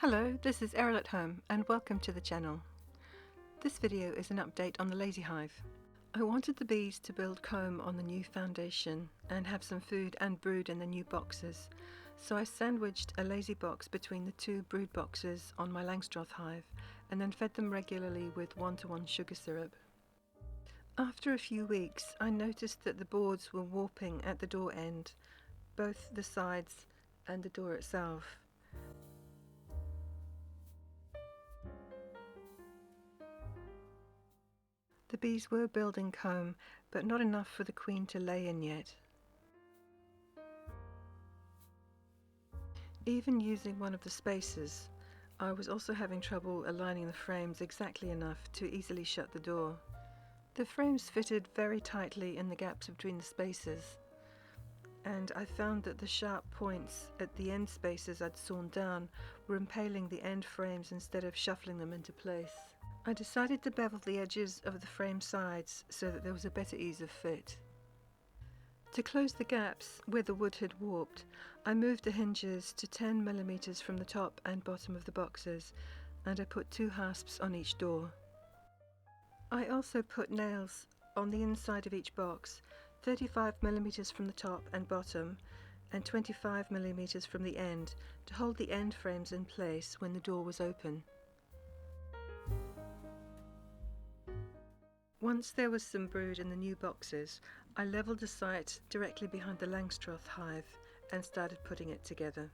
Hello, this is Errol at Home and welcome to the channel. This video is an update on the lazy hive. I wanted the bees to build comb on the new foundation and have some food and brood in the new boxes, so I sandwiched a lazy box between the two brood boxes on my Langstroth hive and then fed them regularly with 1:1 sugar syrup. After a few weeks I noticed that the boards were warping at the door end, both the sides and the door itself. The bees were building comb, but not enough for the queen to lay in yet. Even using one of the spacers, I was also having trouble aligning the frames exactly enough to easily shut the door. The frames fitted very tightly in the gaps between the spacers, and I found that the sharp points at the end spacers I'd sawn down were impaling the end frames instead of shuffling them into place. I decided to bevel the edges of the frame sides so that there was a better ease of fit. To close the gaps where the wood had warped, I moved the hinges to 10 mm from the top and bottom of the boxes, and I put 2 hasps on each door. I also put nails on the inside of each box, 35 mm from the top and bottom, and 25 mm from the end to hold the end frames in place when the door was open. Once there was some brood in the new boxes, I levelled the site directly behind the Langstroth hive and started putting it together.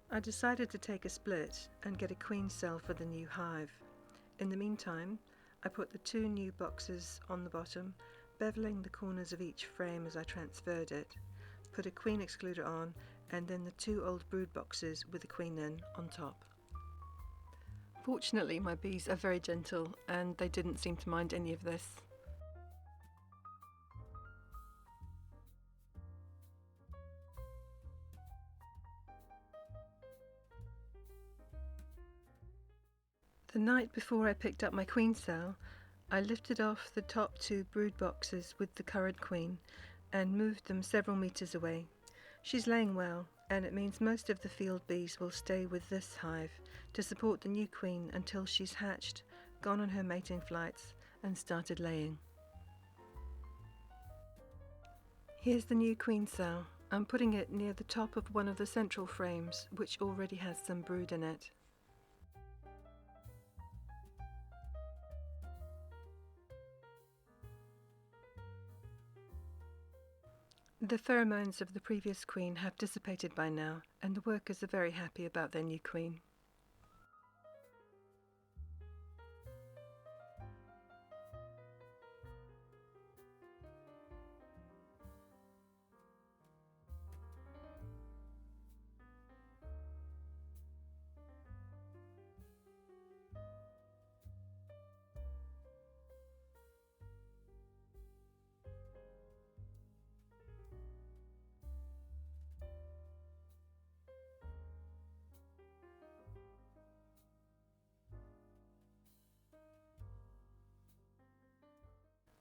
I decided to take a split and get a queen cell for the new hive. In the meantime, I put the 2 new boxes on the bottom, bevelling the corners of each frame as I transferred it, put a queen excluder on, and then the 2 old brood boxes with the queen in on top. Fortunately, my bees are very gentle and they didn't seem to mind any of this. The night before I picked up my queen cell, I lifted off the top 2 brood boxes with the current queen and moved them several meters away. She's laying well, and it means most of the field bees will stay with this hive to support the new queen until she's hatched, gone on her mating flights, and started laying. Here's the new queen cell. I'm putting it near the top of one of the central frames, which already has some brood in it. The pheromones of the previous queen have dissipated by now, and the workers are very happy about their new queen.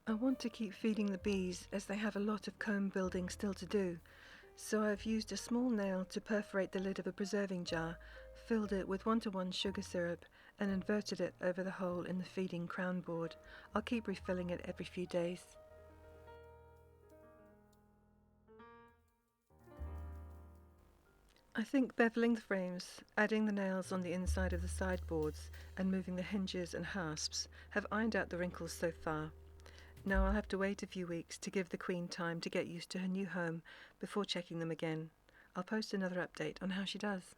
I want to keep feeding the bees as they have a lot of comb building still to do, so I've used a small nail to perforate the lid of a preserving jar, filled it with 1:1 sugar syrup, and inverted it over the hole in the feeding crown board. I'll keep refilling it every few days. I think beveling the frames, adding the nails on the inside of the sideboards, and moving the hinges and hasps have ironed out the wrinkles so far. Now I'll have to wait a few weeks to give the queen time to get used to her new home before checking them again. I'll post another update on how she does.